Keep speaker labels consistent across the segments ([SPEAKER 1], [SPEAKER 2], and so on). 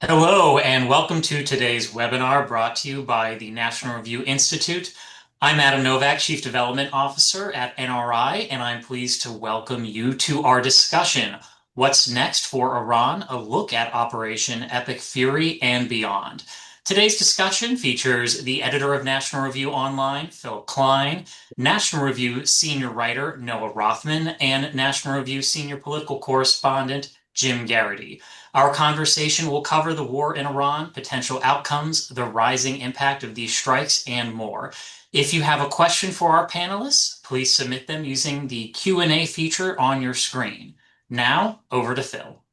[SPEAKER 1] Hello, and welcome to today's webinar brought to you by the National Review Institute. I'm Adam Novak, Chief Development Officer at NRI, and I'm pleased to welcome you to our discussion, What's Next for Iran? A look at Operation Epic Fury and beyond. Today's discussion features the editor of National Review Online, Phil Klein, National Review senior writer, Noah Rothman, and National Review senior political correspondent, Jim Geraghty. Our conversation will cover the war in Iran, potential outcomes, the rising impact of these strikes, and more. If you have a question for our panelists, please submit them using the Q&A feature on your screen. Now, over to Phil.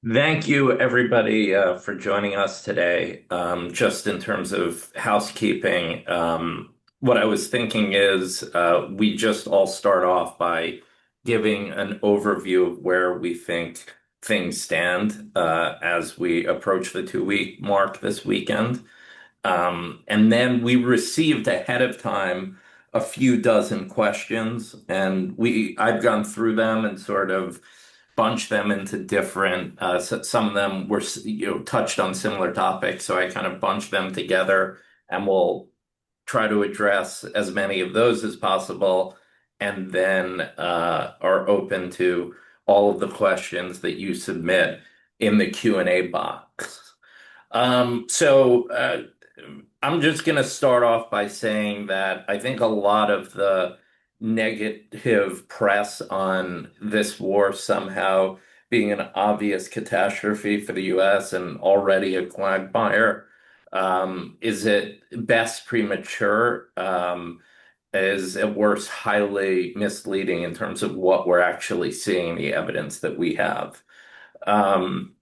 [SPEAKER 2] Thank you, everybody, for joining us today. Just in terms of housekeeping, what I was thinking is we just all start off by giving an overview of where we think things stand as we approach the 2-week mark this weekend. And then we received ahead of time a few dozen questions, and I've gone through them and sort of bunched them into different. Some of them were touched on similar topics, so I kind of bunched them together, and we'll try to address as many of those as possible, and then are open to all of the questions that you submit in the Q&A box. So I'm just going to start off by saying that I think a lot of the negative press on this war somehow being an obvious catastrophe for the US and already a quagmire is at best premature, is at worst highly misleading in terms of what we're actually seeing, the evidence that we have. Um,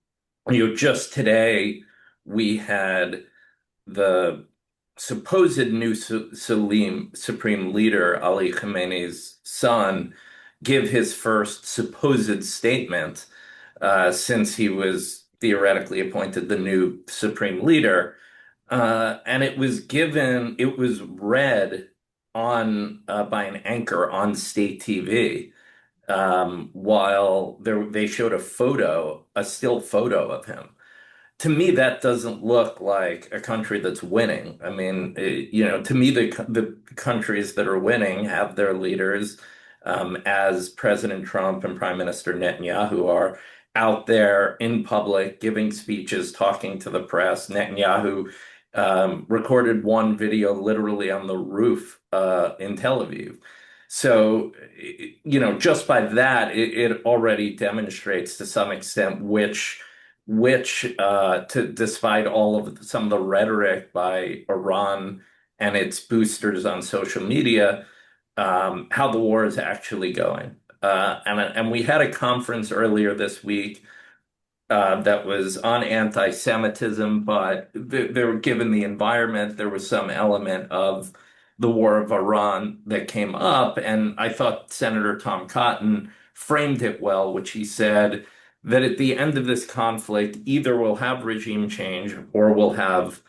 [SPEAKER 2] just today we had the supposed new Supreme Leader, Ali Khamenei's son, give his first supposed statement since he was theoretically appointed the new Supreme Leader. And it was read on by an anchor on state TV while they showed a still photo of him. To me, that doesn't look like a country that's winning. I mean, to me, the countries that are winning have their leaders, as President Trump and Prime Minister Netanyahu are out there in public giving speeches, talking to the press. Netanyahu recorded one video literally on the roof in Tel Aviv. So, just by that, it already demonstrates to some extent despite all of some of the rhetoric by Iran and its boosters on social media, how the war is actually going. And we had a conference earlier this week that was on anti-Semitism, but given the environment, there was some element of the war of Iran that came up, and I thought Senator Tom Cotton framed it well, which he said that at the end of this conflict, either we'll have regime change or we'll have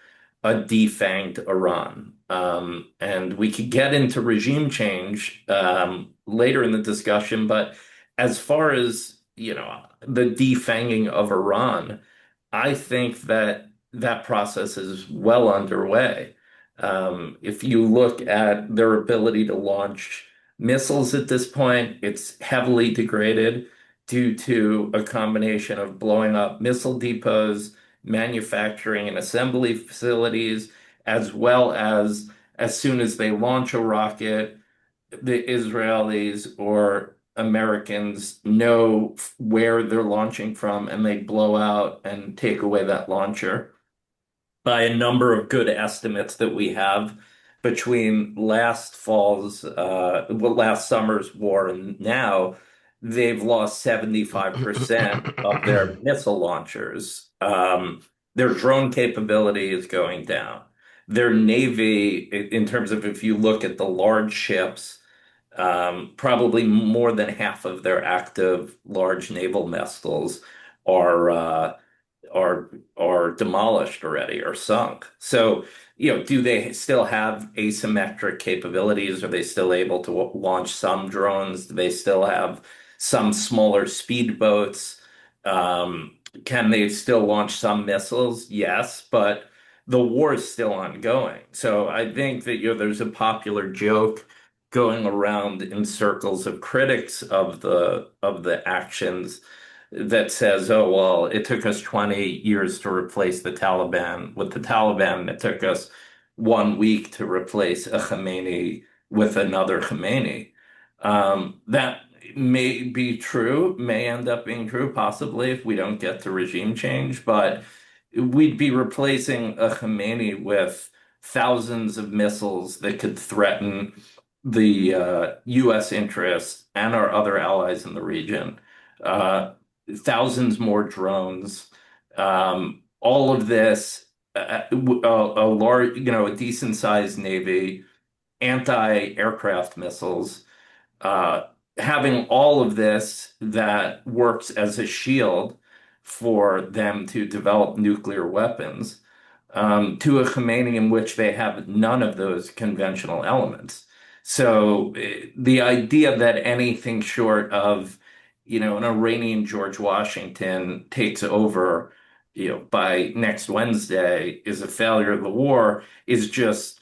[SPEAKER 2] a defanged Iran. And we could get into regime change later in the discussion, but as far as the defanging of Iran, I think that that process is well underway. If you look at their ability to launch missiles at this point, it's heavily degraded due to a combination of blowing up missile depots, manufacturing and assembly facilities, as well as soon as they launch a rocket, the Israelis or Americans know where they're launching from and they blow out and take away that launcher. By a number of good estimates that we have between last summer's war and now, they've lost 75% of their missile launchers. Their drone capability is going down. Their navy, in terms of if you look at the large ships, probably more than half of their active large naval vessels are demolished already or sunk. So, do they still have asymmetric capabilities? Are they still able to launch some drones? Do they still have some smaller speedboats? Can they still launch some missiles? Yes, but the war is still ongoing. So I think that there's a popular joke going around in circles of critics of the actions that says, "Oh well, it took us 20 years to replace the Taliban with the Taliban, and it took us 1 week to replace a Khamenei with another Khamenei." That may be true, may end up being true, possibly if we don't get to regime change, but we'd be replacing a Khamenei with thousands of missiles that could threaten the U.S. interests and our other allies in the region. Uh, Thousands more drones. All of this, a large, a decent sized navy, anti-aircraft missiles, uh, having all of this that works as a shield for them to develop nuclear weapons, to a Khamenei in which they have none of those conventional elements. So the idea that anything short of, an Iranian George Washington takes over, by next Wednesday is a failure of the war is just,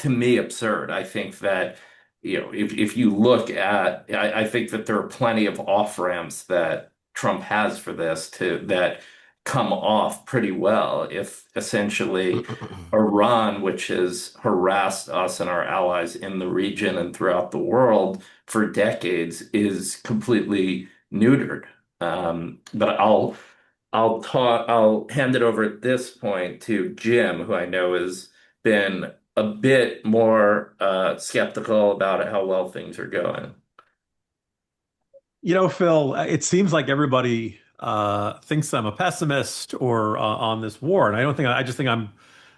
[SPEAKER 2] to me, absurd. I think that if you look at, I think that there are plenty of off ramps that Trump has for this that come off pretty well. If essentially Iran, which has harassed us and our allies in the region and throughout the world for decades, is completely neutered. But I'll hand it over at this point to Jim, who I know has been a bit more skeptical about how well things are going.
[SPEAKER 3] Phil, it seems like everybody thinks I'm a pessimist or on this war, and I just think I'm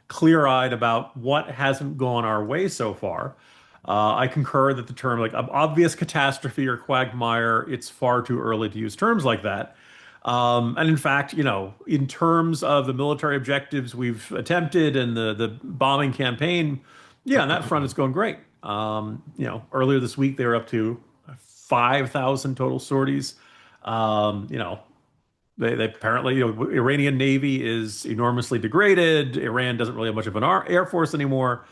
[SPEAKER 3] clear-eyed about what hasn't gone our way so far. I concur that the term like obvious catastrophe or quagmire, it's far too early to use terms like that. And in fact, in terms of the military objectives we've attempted and the bombing campaign, yeah, on that front, it's going great. Earlier this week they were up to 5,000 total sorties. You know, they apparently, Iranian Navy is enormously degraded. Iran doesn't really have much of an air force anymore.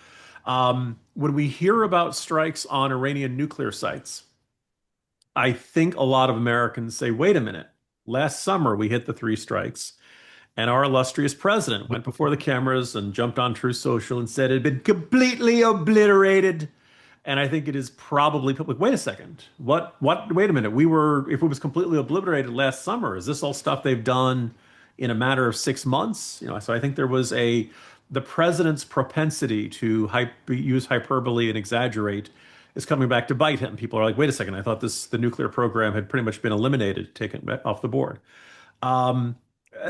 [SPEAKER 3] When we hear about strikes on Iranian nuclear sites, I think a lot of Americans say, wait a minute, last summer we hit the three strikes. And our illustrious president went before the cameras and jumped on Truth Social and said it had been completely obliterated. And I think it is probably public. Wait a second. Wait a minute. If it was completely obliterated last summer, is this all stuff they've done in a matter of 6 months? So I think the president's propensity to use hyperbole and exaggerate is coming back to bite him. People are like, wait a second. I thought the nuclear program had pretty much been eliminated, taken off the board. Um,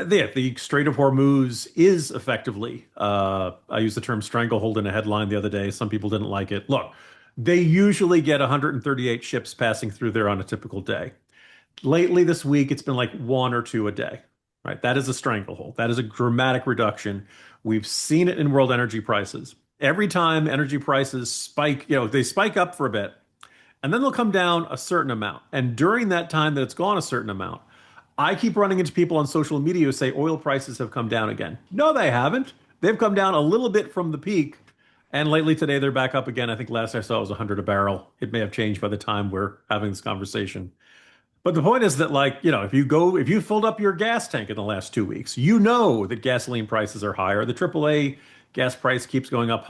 [SPEAKER 3] the Strait of Hormuz is effectively, I used the term stranglehold in a headline the other day. Some people didn't like it. Look, they usually get 138 ships passing through there on a typical day. Lately this week, it's been like one or two a day, right? That is a stranglehold. That is a dramatic reduction. We've seen it in world energy prices. Every time energy prices spike, they spike up for a bit and then they'll come down a certain amount. And during that time that it's gone a certain amount, I keep running into people on social media who say oil prices have come down again. No, they haven't. They've come down a little bit from the peak. And lately today, they're back up again. I think last I saw it was 100 a barrel. It may have changed by the time we're having this conversation. But the point is that, if you filled up your gas tank in the last 2 weeks, you know that gasoline prices are higher. The AAA gas price keeps going up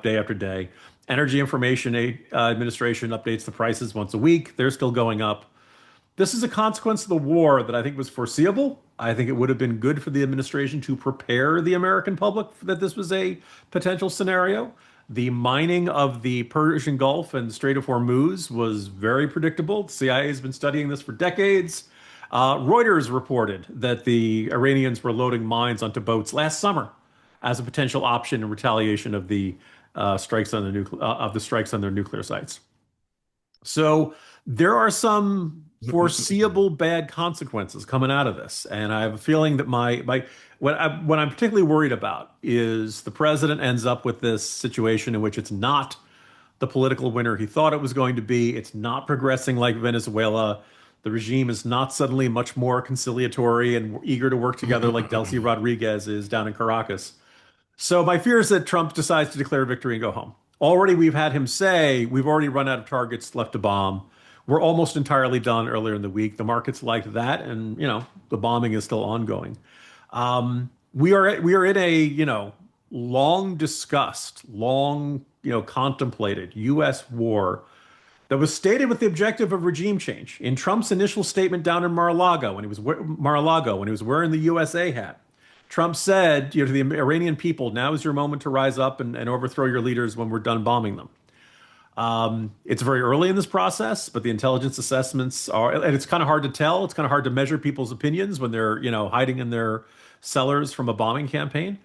[SPEAKER 3] day after day. Energy Information Administration updates the prices once a week. They're still going up. This is a consequence of the war that I think was foreseeable. I think it would have been good for the administration to prepare the American public that this was a potential scenario. The mining of the Persian Gulf and Strait of Hormuz was very predictable. The CIA has been studying this for decades. Reuters reported that the Iranians were loading mines onto boats last summer as a potential option in retaliation of the strikes on their nuclear sites. So there are some foreseeable bad consequences coming out of this, and I have a feeling that what I'm particularly worried about is the president ends up with this situation in which it's not the political winner he thought it was going to be. It's not progressing like Venezuela. The regime is not suddenly much more conciliatory and eager to work together like Delcy Rodriguez is down in Caracas. So my fear is that Trump decides to declare victory and go home. Already we've had him say we've already run out of targets left to bomb. We're almost entirely done earlier in the week. The markets liked that, and the bombing is still ongoing. We are in a long discussed, long contemplated U.S. war that was stated with the objective of regime change. In Trump's initial statement down in Mar-a-Lago when he was wearing the USA hat, Trump said, to the Iranian people, now is your moment to rise up and overthrow your leaders when we're done bombing them. It's very early in this process, but the intelligence assessments are, and it's kind of hard to tell. It's kind of hard to measure people's opinions when they're, hiding in their cellars from a bombing campaign.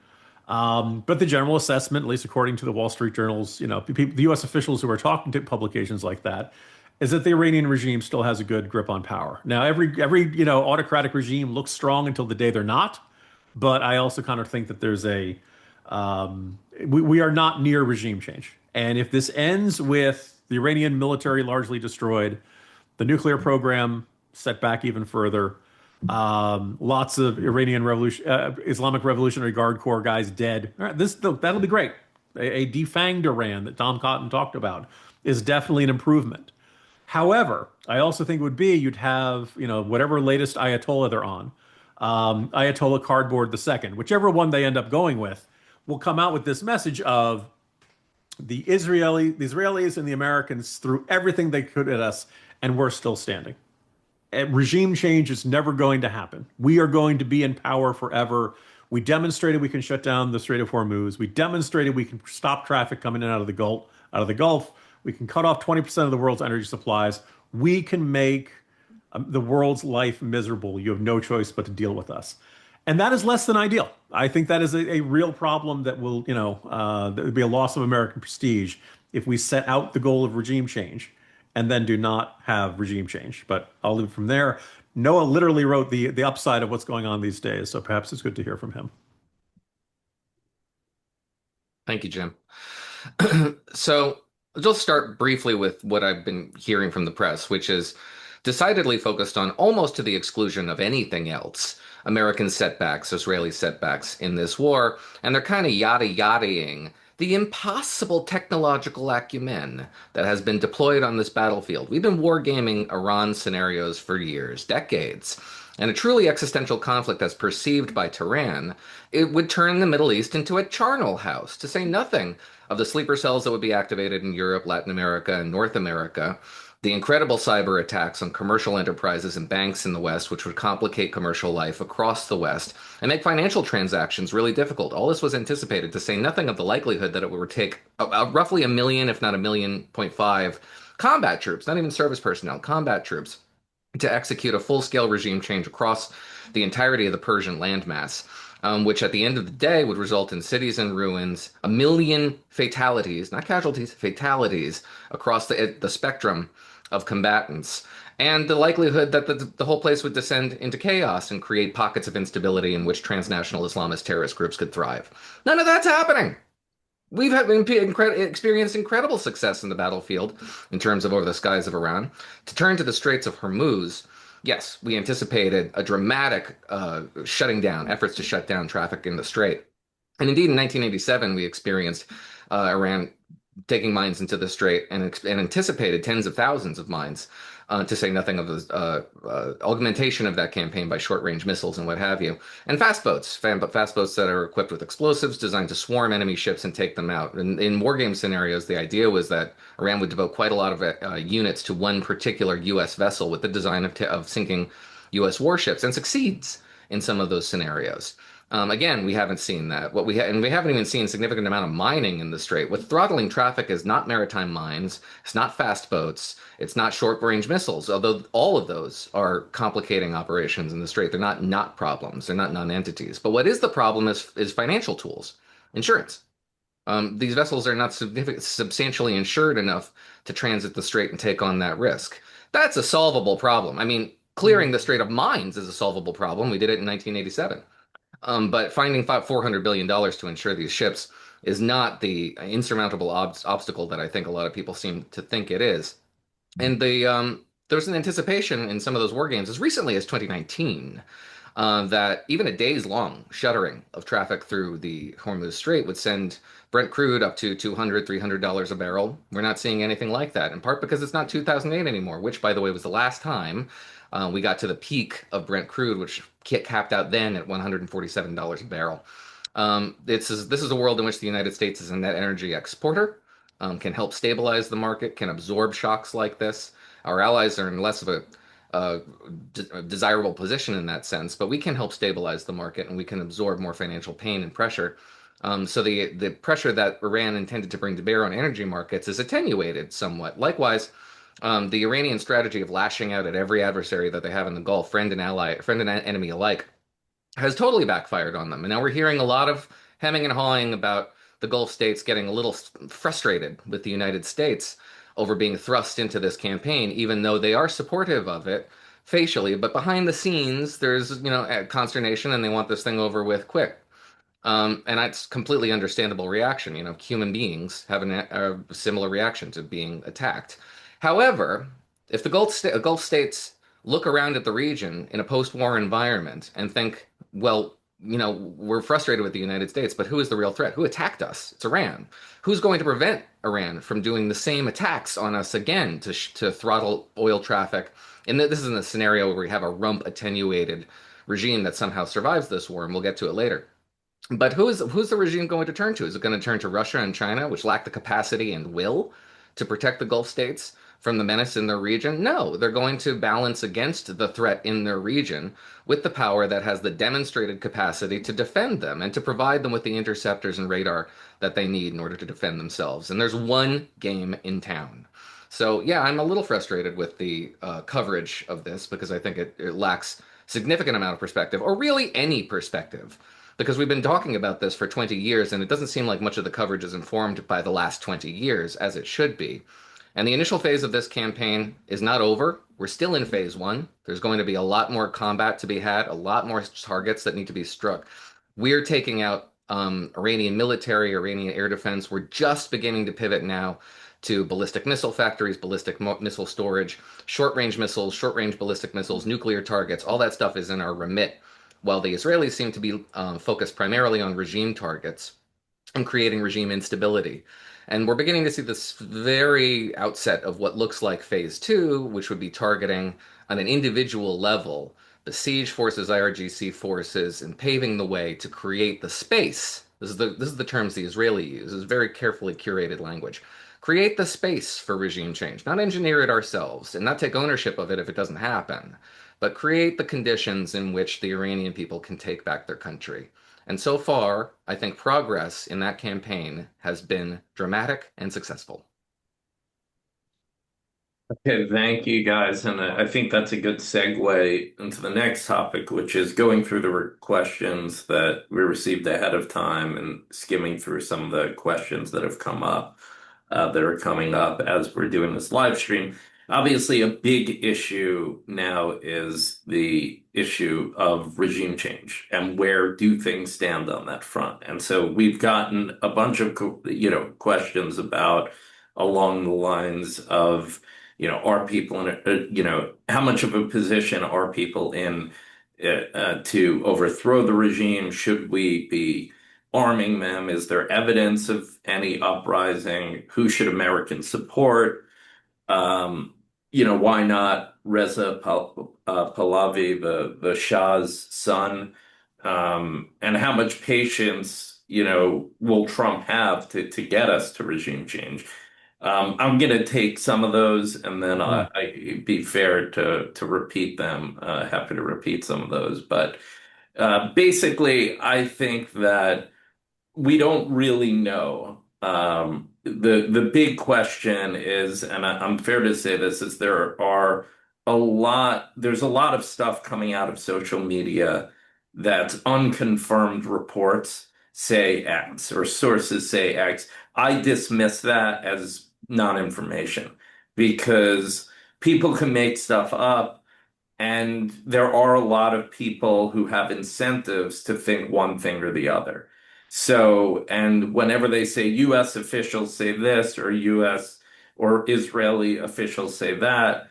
[SPEAKER 3] But the general assessment, at least according to the Wall Street Journal's, the U.S. officials who are talking to publications like that, is that the Iranian regime still has a good grip on power. Now, every autocratic regime looks strong until the day they're not. But I also kind of think that there's we are not near regime change. And if this ends with the Iranian military largely destroyed, the nuclear program set back even further, lots of Islamic Revolutionary Guard Corps guys dead. All right, that'll be great. A defanged Iran that Tom Cotton talked about is definitely an improvement. However, I also think it would be you'd have whatever latest Ayatollah they're on, Ayatollah Cardboard II, whichever one they end up going with, will come out with this message of the Israelis and the Americans threw everything they could at us, and we're still standing. Regime change is never going to happen. We are going to be in power forever. We demonstrated we can shut down the Strait of Hormuz. We demonstrated we can stop traffic coming in and out of the Gulf. We can cut off 20% of the world's energy supplies. We can make the world's life miserable. You have no choice but to deal with us. And that is less than ideal. I think that is a real problem that will, that would be a loss of American prestige if we set out the goal of regime change and then do not have regime change. But I'll leave it from there. Noah literally wrote the upside of what's going on these days, so perhaps it's good to hear from him.
[SPEAKER 4] Thank you, Jim. So I'll just start briefly with what I've been hearing from the press, which is decidedly focused on, almost to the exclusion of anything else, American setbacks, Israeli setbacks in this war, and they're kind of yada-yadaing the impossible technological acumen that has been deployed on this battlefield. We've been wargaming Iran scenarios for years, decades, and a truly existential conflict as perceived by Tehran, it would turn the Middle East into a charnel house, to say nothing of the sleeper cells that would be activated in Europe, Latin America, and North America, the incredible cyber attacks on commercial enterprises and banks in the West, which would complicate commercial life across the West and make financial transactions really difficult. All this was anticipated, to say nothing of the likelihood that it would take roughly 1 million, if not 1.5 million combat troops, not even service personnel, combat troops, to execute a full-scale regime change across the entirety of the Persian landmass. Which at the end of the day would result in cities in ruins, 1 million fatalities, not casualties, fatalities across the spectrum of combatants, and the likelihood that the whole place would descend into chaos and create pockets of instability in which transnational Islamist terrorist groups could thrive. None of that's happening. We've experienced incredible success in the battlefield in terms of over the skies of Iran. To turn to the Straits of Hormuz, yes, we anticipated a dramatic shutting down, efforts to shut down traffic in the strait. And indeed, in 1987, we experienced Iran taking mines into the strait and anticipated tens of thousands of mines, to say nothing of the augmentation of that campaign by short-range missiles and what have you. And fast boats that are equipped with explosives designed to swarm enemy ships and take them out. And in wargame scenarios, the idea was that Iran would devote quite a lot of units to one particular U.S. vessel with the design of sinking U.S. warships, and succeeds in some of those scenarios. Again, we haven't seen that. And we haven't even seen a significant amount of mining in the strait. What throttling traffic is not maritime mines, it's not fast boats, it's not short-range missiles, although all of those are complicating operations in the strait. They're not problems, they're not non-entities. But what is the problem is financial tools, insurance. These vessels are not substantially insured enough to transit the strait and take on that risk. That's a solvable problem. I mean, clearing the Strait of Mines is a solvable problem. We did it in 1987. But finding $400 billion to insure these ships is not the insurmountable obstacle that I think a lot of people seem to think it is. And there was an anticipation in some of those war games as recently as 2019 that even a days long shuttering of traffic through the Hormuz Strait would send Brent crude up to $200, $300 a barrel. We're not seeing anything like that, in part because it's not 2008 anymore, which, by the way, was the last time we got to the peak of Brent crude, which capped out then at $147 a barrel. This is a world in which the United States is a net energy exporter, can help stabilize the market, can absorb shocks like this. Our allies are in less of a desirable position in that sense, but we can help stabilize the market and we can absorb more financial pain and pressure. So the pressure that Iran intended to bring to bear on energy markets is attenuated somewhat. Likewise, the Iranian strategy of lashing out at every adversary that they have in the Gulf, friend and enemy alike, has totally backfired on them. And now we're hearing a lot of hemming and hawing about the Gulf states getting a little frustrated with the United States over being thrust into this campaign, even though they are supportive of it facially. But behind the scenes, there's, consternation and they want this thing over with quick. And that's completely understandable reaction. Human beings have a similar reaction to being attacked. However, if the Gulf states look around at the region in a post-war environment and think, well, we're frustrated with the United States, but who is the real threat? Who attacked us? It's Iran. Who's going to prevent Iran from doing the same attacks on us again to throttle oil traffic? And this is in a scenario where we have a rump attenuated regime that somehow survives this war, and we'll get to it later. But who's the regime going to turn to? Is it going to turn to Russia and China, which lack the capacity and will to protect the Gulf states from the menace in their region? No, they're going to balance against the threat in their region with the power that has the demonstrated capacity to defend them and to provide them with the interceptors and radar that they need in order to defend themselves. And there's one game in town. So yeah, I'm a little frustrated with the coverage of this because I think it lacks significant amount of perspective, or really any perspective, because we've been talking about this for 20 years and it doesn't seem like much of the coverage is informed by the last 20 years as it should be. And the initial phase of this campaign is not over. We're still in phase one. There's going to be a lot more combat to be had, a lot more targets that need to be struck. We're taking out Iranian military, Iranian air defense. We're just beginning to pivot now to ballistic missile factories, ballistic missile storage, short-range missiles, short-range ballistic missiles, nuclear targets. All that stuff is in our remit, while the Israelis seem to be focused primarily on regime targets and creating regime instability. And we're beginning to see this very outset of what looks like phase two, which would be targeting on an individual level besieged forces, IRGC forces, and paving the way to create the space. This is the terms the Israeli use. It's very carefully curated language. Create the space for regime change, not engineer it ourselves, and not take ownership of it if it doesn't happen, but create the conditions in which the Iranian people can take back their country. And so far, I think progress in that campaign has been dramatic and successful.
[SPEAKER 2] Okay, thank you guys. And I think that's a good segue into the next topic, which is going through the questions that we received ahead of time and skimming through some of the questions that have come up, that are coming up as we're doing this live stream. Obviously, a big issue now is the issue of regime change and where do things stand on that front. And so we've gotten a bunch of, questions about along the lines of, are people in, how much of a position are people in to overthrow the regime? Should we be arming them? Is there evidence of any uprising? Who should Americans support? Why not Reza Pahlavi, the Shah's son? And how much patience, will Trump have to get us to regime change? I'm going to take some of those and then I be fair to repeat them. Happy to repeat some of those. But basically, I think that we don't really know. The big question is, and I'm fair to say this, is there's a lot of stuff coming out of social media that's unconfirmed reports say X or sources say X. I dismiss that as non-information because people can make stuff up, and there are a lot of people who have incentives to think one thing or the other. So, and whenever they say US officials say this or US or Israeli officials say that,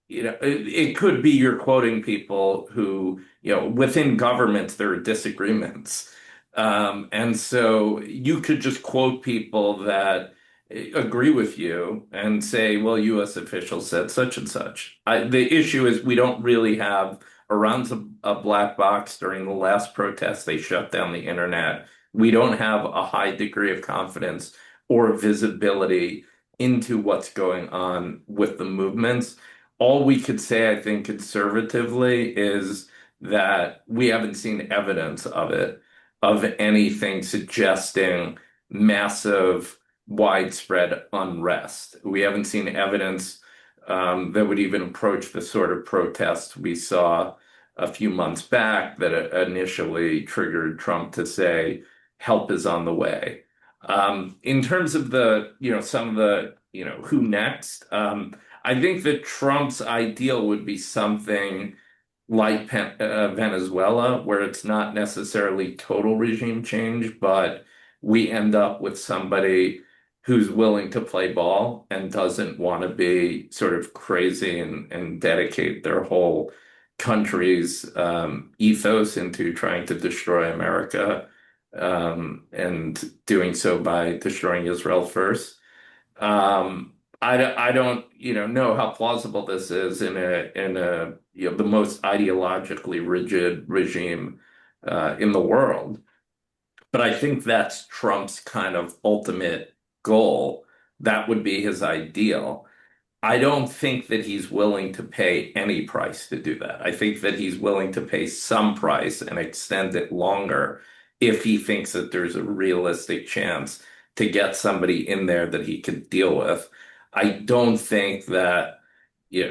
[SPEAKER 2] it could be you're quoting people who, within governments, there are disagreements. And so you could just quote people that agree with you and say, well, U.S. officials said such and such. The issue is we don't really have Iran's a black box. During the last protest, they shut down the internet. We don't have a high degree of confidence or visibility into what's going on with the movements. All we could say, I think, conservatively, is that we haven't seen evidence of it, of anything suggesting massive, widespread unrest. We haven't seen evidence that would even approach the sort of protests we saw a few months back that initially triggered Trump to say, help is on the way. In terms of some of the, who next, I think that Trump's ideal would be something like Venezuela, where it's not necessarily total regime change, but we end up with somebody who's willing to play ball and doesn't want to be sort of crazy and dedicate their whole country's ethos into trying to destroy America, and doing so by destroying Israel first. I don't, know how plausible this is in a the most ideologically rigid regime in the world. But I think that's Trump's kind of ultimate goal. That would be his ideal. I don't think that he's willing to pay any price to do that. I think that he's willing to pay some price and extend it longer if he thinks that there's a realistic chance to get somebody in there that he could deal with. I don't think that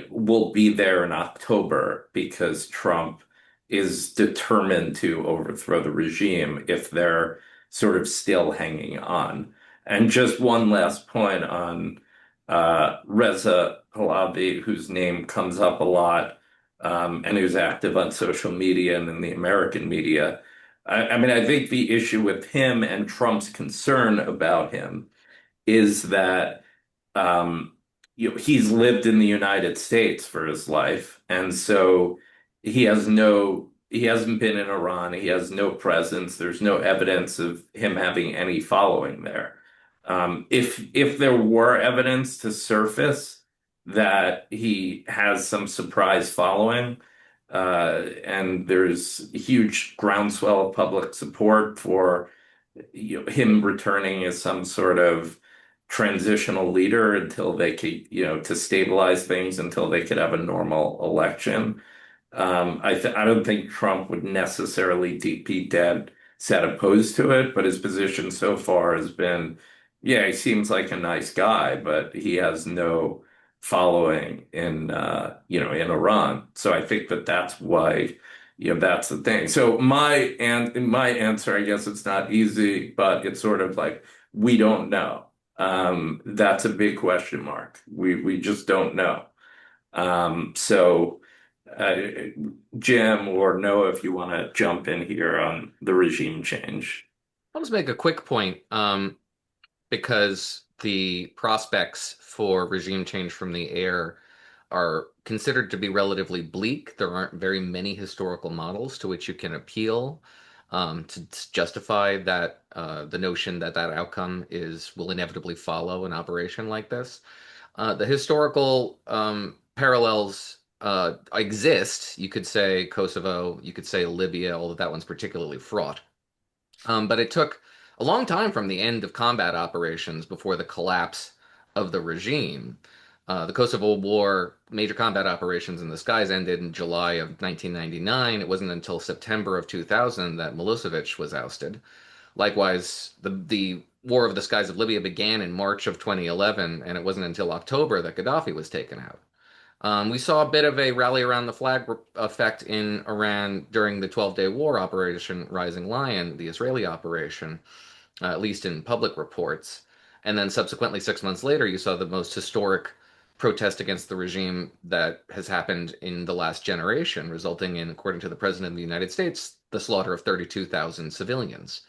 [SPEAKER 2] we'll be there in October because Trump is determined to overthrow the regime if they're sort of still hanging on. And just one last point on Reza Pahlavi, whose name comes up a lot, and who's active on social media and in the American media. I mean, I think the issue with him and Trump's concern about him is that um, he's lived in the United States for his life, and so he hasn't been in Iran. He has no presence. There's no evidence of him having any following there. If there were evidence to surface that he has some surprise following, and there's huge groundswell of public support for him returning as some sort of transitional leader until they could, to stabilize things until they could have a normal election. I don't think Trump would necessarily be dead set opposed to it, but his position so far has been, yeah, he seems like a nice guy, but he has no following in Iran. So I think that that's why, that's the thing. So my answer, I guess it's not easy, but it's sort of like we don't know. That's a big question mark. We just don't know. So uh, Jim or Noah, if you want to jump in here on the regime change.
[SPEAKER 4] I'll just make a quick point, because the prospects for regime change from the air are considered to be relatively bleak. There aren't very many historical models to which you can appeal, to justify that the notion that that outcome will inevitably follow an operation like this. The historical parallels exist. You could say Kosovo, you could say Libya, although that one's particularly fraught. But it took a long time from the end of combat operations before the collapse of the regime. The Kosovo War, major combat operations in the skies ended in July of 1999. It wasn't until September of 2000 that Milosevic was ousted. Likewise, the War of the Skies of Libya began in March of 2011, and it wasn't until October that Gaddafi was taken out. We saw a bit of a rally around the flag effect in Iran during the 12-day war Operation Rising Lion, the Israeli operation, at least in public reports. And then subsequently, 6 months later, you saw the most historic protest against the regime that has happened in the last generation, resulting in, according to the President of the United States, the slaughter of 32,000 civilians.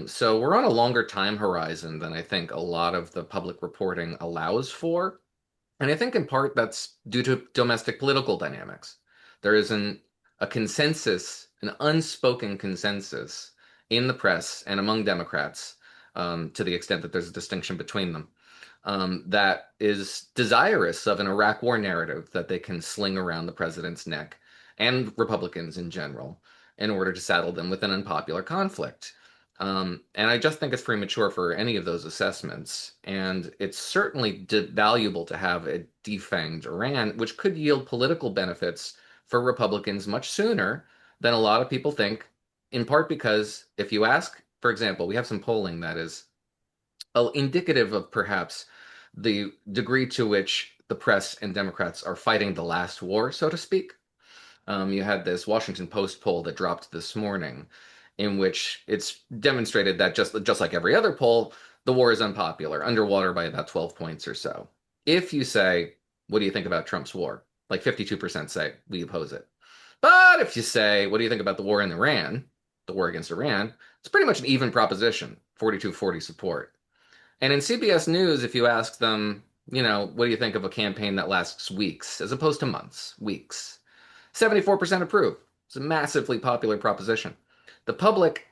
[SPEAKER 4] So we're on a longer time horizon than I think a lot of the public reporting allows for. And I think in part that's due to domestic political dynamics. There is a consensus, an unspoken consensus in the press and among Democrats, to the extent that there's a distinction between them, that is desirous of an Iraq war narrative that they can sling around the president's neck and Republicans in general in order to saddle them with an unpopular conflict. And I just think it's premature for any of those assessments. And it's certainly valuable to have a defanged Iran, which could yield political benefits for Republicans much sooner than a lot of people think, in part because if you ask, for example, we have some polling that is indicative of perhaps the degree to which the press and Democrats are fighting the last war, so to speak. You had this Washington Post poll that dropped this morning, in which it's demonstrated that just like every other poll, the war is unpopular, underwater by about 12 points or so. If you say, what do you think about Trump's war? Like 52% say we oppose it. But if you say, what do you think about the war in Iran, the war against Iran, it's pretty much an even proposition, 42-40 support. And in CBS News, if you ask them, what do you think of a campaign that lasts weeks as opposed to months, weeks? 74% approve. It's a massively popular proposition. The public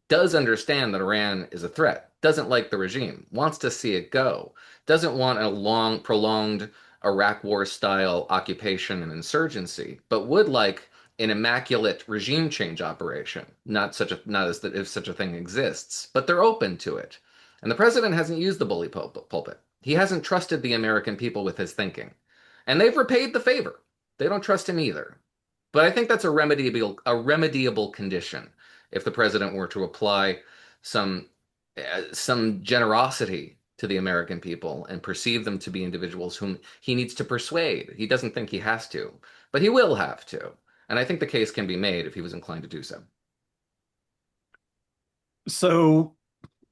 [SPEAKER 4] does understand that Iran is a threat, doesn't like the regime, wants to see it go, doesn't want a long, prolonged Iraq war style occupation and insurgency, but would like an immaculate regime change operation, not as that if such a thing exists, but they're open to it. And the president hasn't used the bully pulpit. He hasn't trusted the American people with his thinking. And they've repaid the favor. They don't trust him either. But I think that's a remediable condition if the president were to apply some generosity to the American people and perceive them to be individuals whom he needs to persuade. He doesn't think he has to, but he will have to. And I think the case can be made if he was inclined to do so.
[SPEAKER 3] So,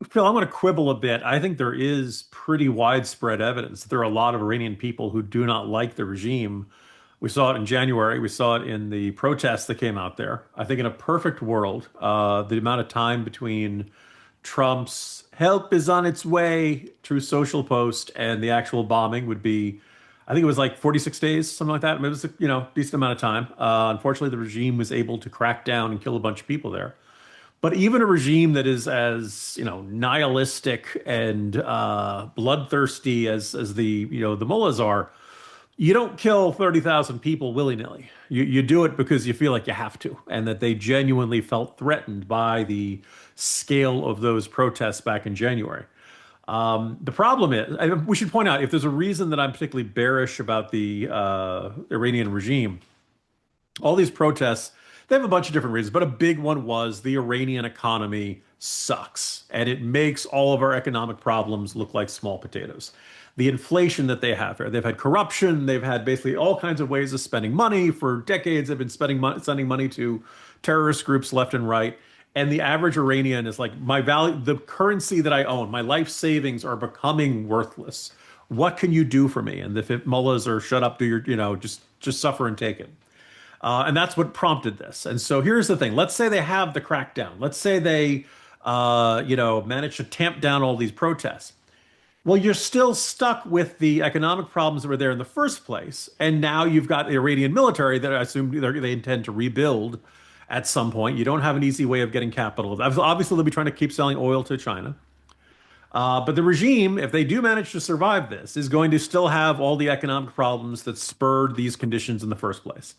[SPEAKER 3] Phil, I'm going to quibble a bit. I think there is pretty widespread evidence that there are a lot of Iranian people who do not like the regime. We saw it in January. We saw it in the protests that came out there. I think in a perfect world, the amount of time between Trump's "help is on its way" True Social post and the actual bombing would be, I think it was like 46 days, something like that. I mean, it was a decent amount of time. Unfortunately, the regime was able to crack down and kill a bunch of people there. But even a regime that is as nihilistic and bloodthirsty as the mullahs are, you don't kill 30,000 people willy-nilly. You do it because you feel like you have to, and that they genuinely felt threatened by the scale of those protests back in January. The problem is, we should point out, if there's a reason that I'm particularly bearish about the Iranian regime, all these protests, they have a bunch of different reasons, but a big one was the Iranian economy sucks, and it makes all of our economic problems look like small potatoes. The inflation that they have here, they've had corruption, they've had basically all kinds of ways of spending money. For decades, they've been sending money to terrorist groups left and right. And the average Iranian is like, my value, the currency that I own, my life savings are becoming worthless. What can you do for me? And if mullahs are shut up, do your, just suffer and take it. And that's what prompted this. And so here's the thing. Let's say they have the crackdown. Let's say they, manage to tamp down all these protests. Well, you're still stuck with the economic problems that were there in the first place. And now you've got the Iranian military that I assume they intend to rebuild at some point. You don't have an easy way of getting capital. Obviously, they'll be trying to keep selling oil to China. But the regime, if they do manage to survive this, is going to still have all the economic problems that spurred these conditions in the first place.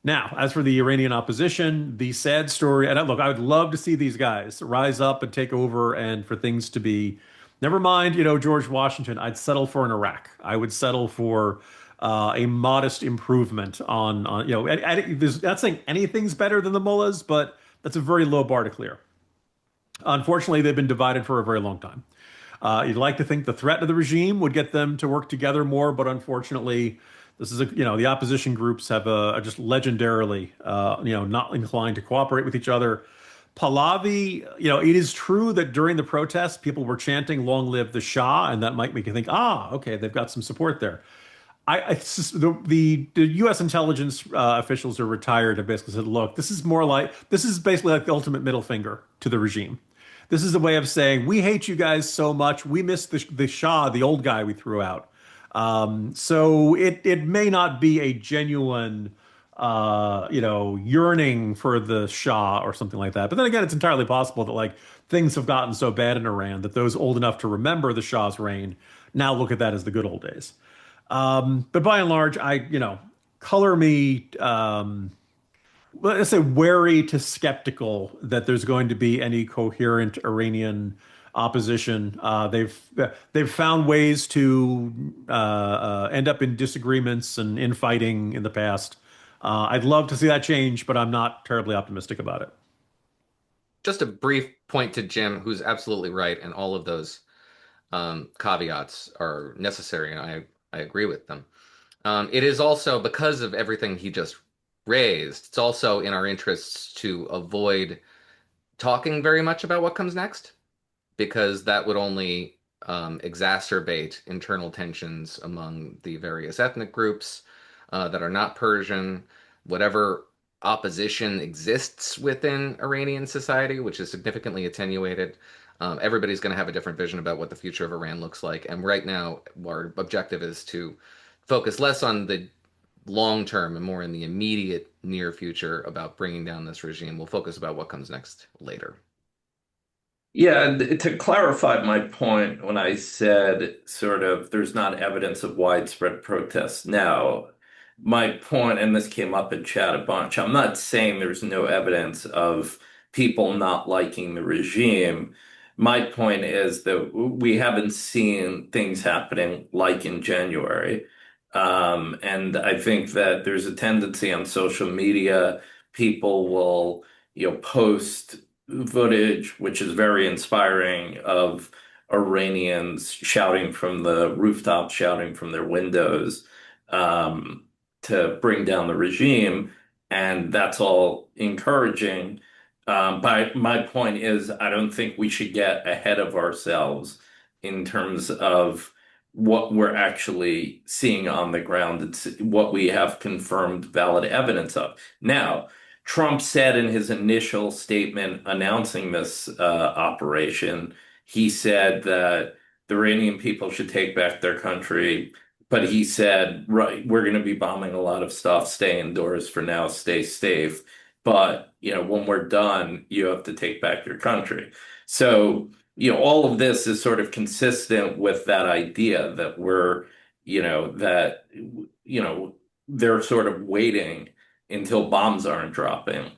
[SPEAKER 3] Now, as for the Iranian opposition, the sad story, and look, I would love to see these guys rise up and take over and for things to be, never mind, George Washington, I'd settle for an Iraq. I would settle for a modest improvement on not saying anything's better than the mullahs, but that's a very low bar to clear. Unfortunately, they've been divided for a very long time. You'd like to think the threat of the regime would get them to work together more, but unfortunately, this is the opposition groups are just legendarily not inclined to cooperate with each other. Pahlavi, it is true that during the protests, people were chanting "Long live the Shah," and that might make you think, okay, they've got some support there. The U.S. intelligence officials who are retired have basically said, look, this is basically like the ultimate middle finger to the regime. This is a way of saying, we hate you guys so much, we miss the Shah, the old guy we threw out. So it may not be a genuine yearning for the Shah or something like that. But then again, it's entirely possible that like things have gotten so bad in Iran that those old enough to remember the Shah's reign now look at that as the good old days. But by and large, color me, let's say, wary to skeptical that there's going to be any coherent Iranian opposition. They've found ways to end up in disagreements and infighting in the past. I'd love to see that change, but I'm not terribly optimistic about it.
[SPEAKER 4] Just a brief point to Jim, who's absolutely right, and all of those caveats are necessary, and I agree with them. It is also because of everything he just raised, it's also in our interests to avoid talking very much about what comes next, because that would only exacerbate internal tensions among the various ethnic groups that are not Persian, whatever opposition exists within Iranian society, which is significantly attenuated. Everybody's going to have a different vision about what the future of Iran looks like. And right now, our objective is to focus less on the long term and more in the immediate near future about bringing down this regime. We'll focus about what comes next later.
[SPEAKER 2] Yeah, and to clarify my point, when I said sort of there's not evidence of widespread protests now, my point, and this came up in chat a bunch, I'm not saying there's no evidence of people not liking the regime. My point is that we haven't seen things happening like in January. And I think that there's a tendency on social media, people will, post footage, which is very inspiring, of Iranians shouting from the rooftops, shouting from their windows, to bring down the regime. And that's all encouraging. But my point is, I don't think we should get ahead of ourselves in terms of what we're actually seeing on the ground. It's what we have confirmed valid evidence of. Now, Trump said in his initial statement announcing this operation, he said that the Iranian people should take back their country. But he said, right, we're going to be bombing a lot of stuff. Stay indoors for now. Stay safe. But, when we're done, you have to take back your country. So, all of this is sort of consistent with that idea that they're sort of waiting until bombs aren't dropping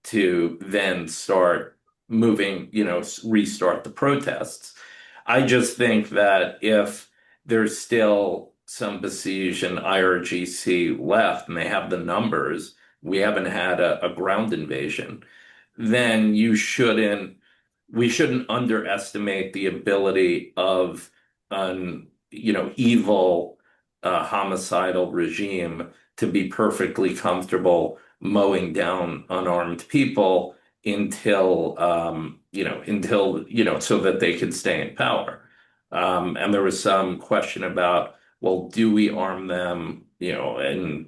[SPEAKER 2] to then start moving, restart the protests. I just think that if there's still some besiege and IRGC left and they have the numbers, we haven't had a ground invasion, then we shouldn't underestimate the ability of an, evil, homicidal regime to be perfectly comfortable mowing down unarmed people until so that they can stay in power. And there was some question about, well, do we arm them, and,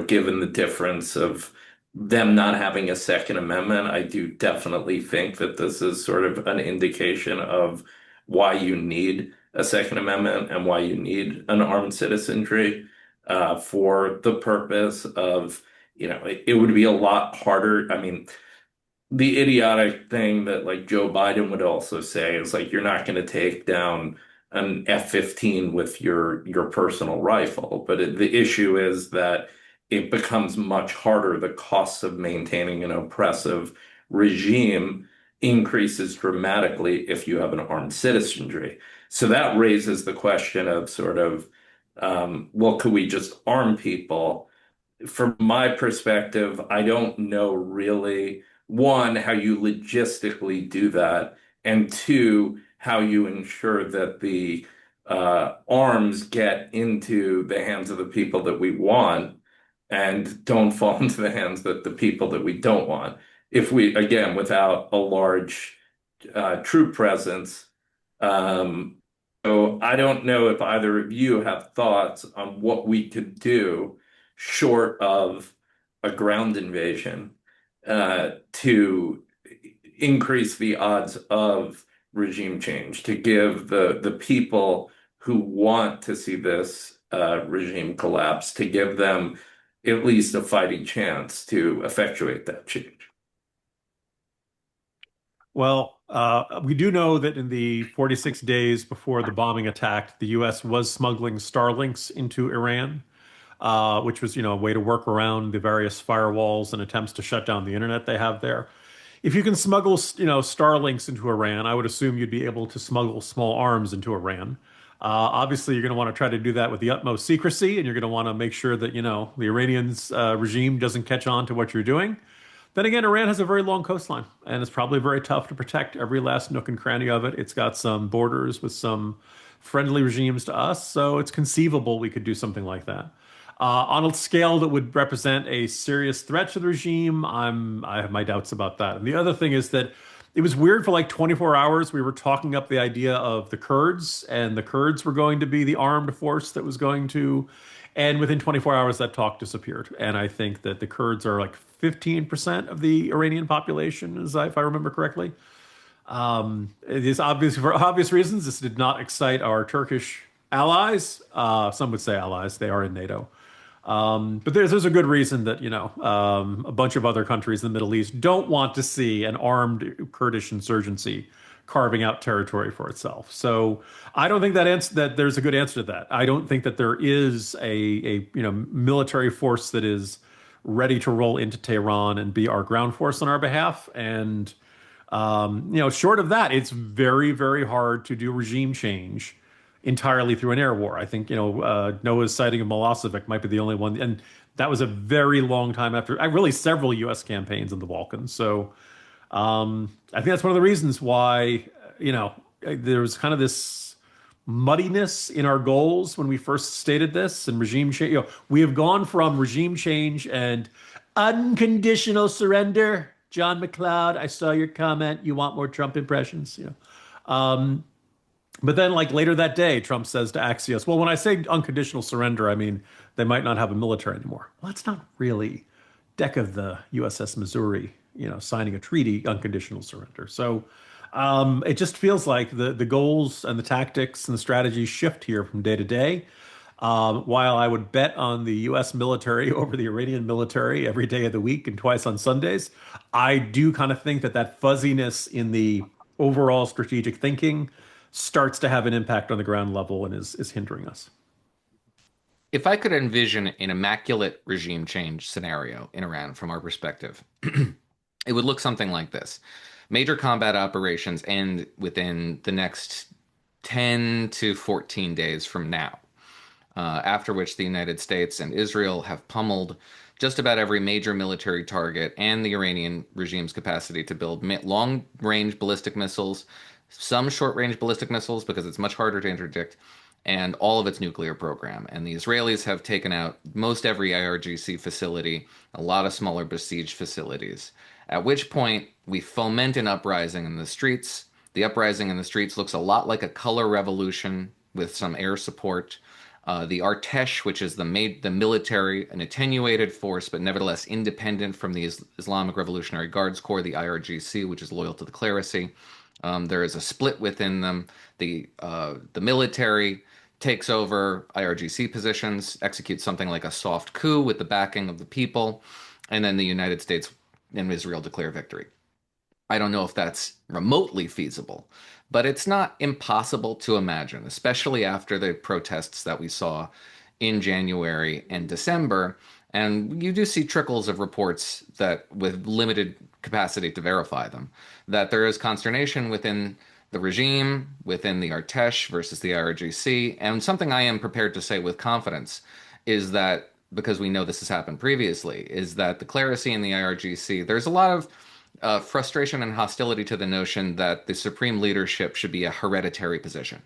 [SPEAKER 2] given the difference of them not having a Second Amendment, I do definitely think that this is sort of an indication of why you need a Second Amendment and why you need an armed citizenry, for the purpose of, it would be a lot harder. I mean, the idiotic thing that like Joe Biden would also say is like you're not going to take down an F-15 with your personal rifle. But the issue is that it becomes much harder. The cost of maintaining an oppressive regime increases dramatically if you have an armed citizenry. So that raises the question of sort of, well, could we just arm people? From my perspective, I don't know really, one, how you logistically do that, and two, how you ensure that the arms get into the hands of the people that we want and don't fall into the hands that the people that we don't want. If we, again, without a large troop presence. So I don't know if either of you have thoughts on what we could do short of a ground invasion, to increase the odds of regime change, to give the people who want to see this regime collapse to give them at least a fighting chance to effectuate that change.
[SPEAKER 3] Well, we do know that in the 46 days before the bombing attacked, the U.S. was smuggling Starlinks into Iran, which was, a way to work around the various firewalls and attempts to shut down the internet they have there. If you can smuggle, Starlinks into Iran, I would assume you'd be able to smuggle small arms into Iran. Obviously, you're going to want to try to do that with the utmost secrecy, and you're going to want to make sure that, the Iranians regime doesn't catch on to what you're doing. Then again, Iran has a very long coastline, and it's probably very tough to protect every last nook and cranny of it. It's got some borders with some friendly regimes to us, so it's conceivable we could do something like that. On a scale that would represent a serious threat to the regime, I have my doubts about that. And the other thing is that it was weird for like 24 hours. We were talking up the idea of the Kurds, and the Kurds were going to be the armed force that was going to. And within 24 hours, that talk disappeared. And I think that the Kurds are like 15% of the Iranian population, if I remember correctly. It is obvious for obvious reasons. This did not excite our Turkish allies. Some would say allies. They are in NATO. But there's a good reason that, a bunch of other countries in the Middle East don't want to see an armed Kurdish insurgency carving out territory for itself. So I don't think that there's a good answer to that. I don't think that there is a military force that is ready to roll into Tehran and be our ground force on our behalf. And short of that, it's very, very hard to do regime change entirely through an air war. I think, Noah's sighting of Milosevic might be the only one. And that was a very long time after really several U.S. campaigns in the Balkans. So I think that's one of the reasons why, there was kind of this muddiness in our goals when we first stated this and regime change. We have gone from regime change and unconditional surrender. John McLeod, I saw your comment. You want more Trump impressions? But then, like later that day, Trump says to Axios, well, when I say unconditional surrender, I mean they might not have a military anymore. Well, that's not really deck of the USS Missouri, signing a treaty, unconditional surrender. So it just feels like the goals and the tactics and the strategies shift here from day to day. While I would bet on the U.S. military over the Iranian military every day of the week and twice on Sundays, I do kind of think that fuzziness in the overall strategic thinking starts to have an impact on the ground level and is hindering us.
[SPEAKER 4] If I could envision an immaculate regime change scenario in Iran from our perspective, it would look something like this. Major combat operations end within the next 10 to 14 days from now, after which the United States and Israel have pummeled just about every major military target and the Iranian regime's capacity to build long-range ballistic missiles, some short-range ballistic missiles because it's much harder to interdict, and all of its nuclear program. And the Israelis have taken out most every IRGC facility, a lot of smaller besieged facilities, at which point we foment an uprising in the streets. The uprising in the streets looks a lot like a color revolution with some air support. The Artesh, which is the military, an attenuated force, but nevertheless independent from the Islamic Revolutionary Guards Corps, the IRGC, which is loyal to the clerisy. There is a split within them. The military takes over IRGC positions, executes something like a soft coup with the backing of the people, and then the United States and Israel declare victory. I don't know if that's remotely feasible, but it's not impossible to imagine, especially after the protests that we saw in January and December. And you do see trickles of reports that, with limited capacity to verify them, that there is consternation within the regime, within the Artesh versus the IRGC. And something I am prepared to say with confidence is that, because we know this has happened previously, is that the clerisy and the IRGC, there's a lot of frustration and hostility to the notion that the supreme leadership should be a hereditary position.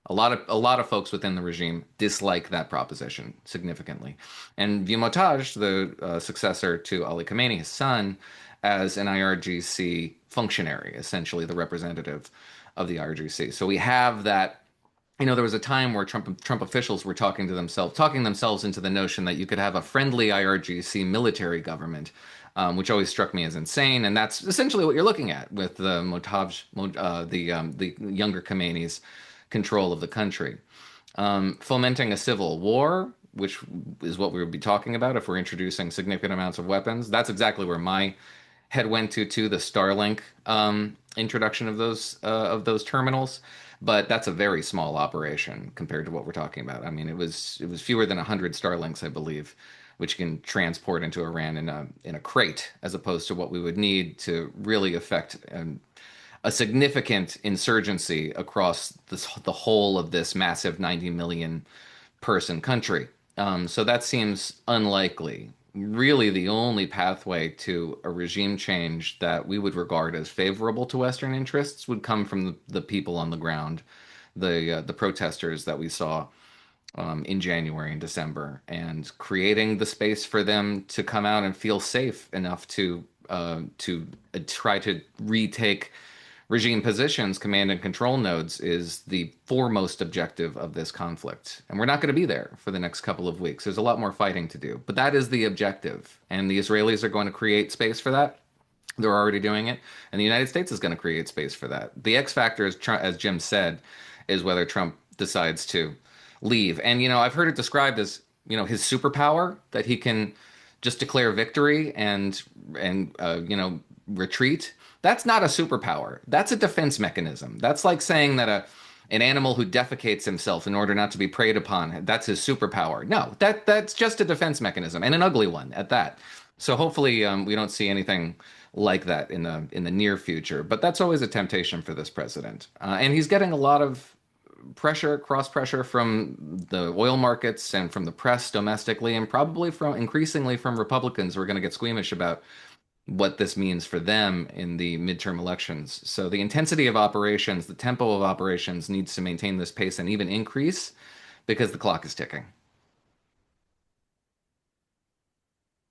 [SPEAKER 4] A lot of folks within the regime dislike that proposition significantly, and view Motaj, the successor to Ali Khamenei, his son, as an IRGC functionary, essentially the representative of the IRGC. So we have that. There was a time where Trump officials were talking themselves into the notion that you could have a friendly IRGC military government, which always struck me as insane. And that's essentially what you're looking at with the the younger Khamenei's control of the country. Fomenting a civil war, which is what we would be talking about if we're introducing significant amounts of weapons. That's exactly where my head went to the Starlink introduction of those terminals. But that's a very small operation compared to what we're talking about. I mean, it was fewer than 100 Starlinks, I believe, which can transport into Iran in a crate, as opposed to what we would need to really affect a significant insurgency across the whole of this massive 90 million person country. So that seems unlikely. Really, the only pathway to a regime change that we would regard as favorable to Western interests would come from the people on the ground, the protesters that we saw in January and December, and creating the space for them to come out and feel safe enough to try to retake regime positions, command and control nodes, is the foremost objective of this conflict. And we're not going to be there for the next couple of weeks. There's a lot more fighting to do, but that is the objective. And the Israelis are going to create space for that. They're already doing it. And the United States is going to create space for that. The X factor, as Jim said, is whether Trump decides to leave. And, I've heard it described as, his superpower, that he can just declare victory and retreat. That's not a superpower. That's a defense mechanism. That's like saying that an animal who defecates himself in order not to be preyed upon, that's his superpower. No, that's just a defense mechanism, and an ugly one at that. So hopefully we don't see anything like that in the near future. But that's always a temptation for this president, and he's getting a lot of cross pressure from the oil markets and from the press domestically, and probably from increasingly from Republicans who are going to get squeamish about what this means for them in the midterm elections. So the intensity of operations, the tempo of operations needs to maintain this pace and even increase because the clock is ticking.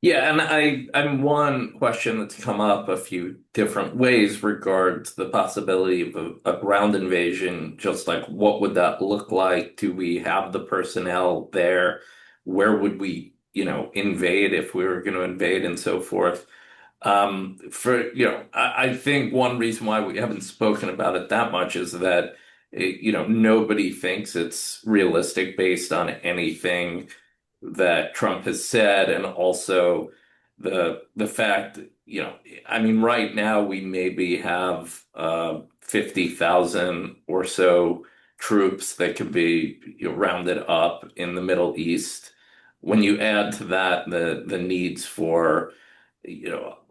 [SPEAKER 2] Yeah, and I'm one question that's come up a few different ways regards the possibility of a ground invasion. Just like, what would that look like? Do we have the personnel there? Where would we, invade if we were going to invade and so forth? I think one reason why we haven't spoken about it that much is that, nobody thinks it's realistic based on anything that Trump has said, and also the fact, I mean, right now we maybe have 50,000 or so troops that could be, rounded up in the Middle East. When you add to that the needs for,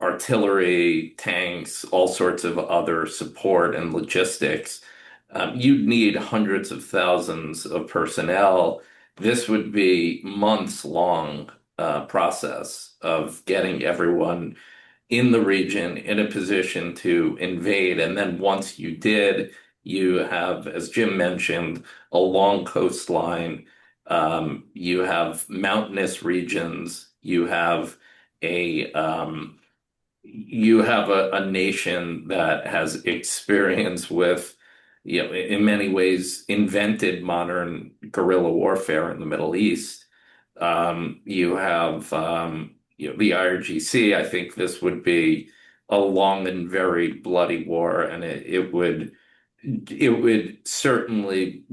[SPEAKER 2] artillery, tanks, all sorts of other support and logistics, you'd need hundreds of thousands of personnel. This would be months long process of getting everyone in the region in a position to invade. And then once you did, you have, as Jim mentioned, a long coastline. You have mountainous regions. A you have a nation that has experience with, in many ways, invented modern guerrilla warfare in the Middle East. You have, the IRGC. I think this would be a long and very bloody war, and we'd certainly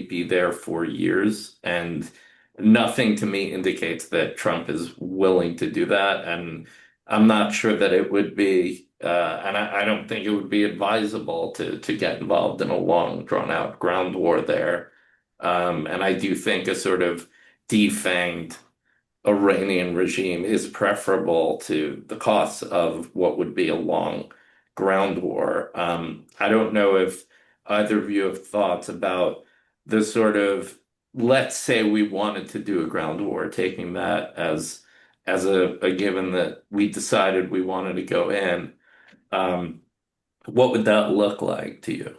[SPEAKER 2] be there for years, and nothing to me indicates that Trump is willing to do that. And I'm not sure that it would be, and I don't think it would be advisable to get involved in a long, drawn out ground war there. And I do think a sort of defanged Iranian regime is preferable to the costs of what would be a long ground war. I don't know if either of you have thoughts about the sort of, let's say we wanted to do a ground war, taking that as a given that we decided we wanted to go in. What would that look like to you?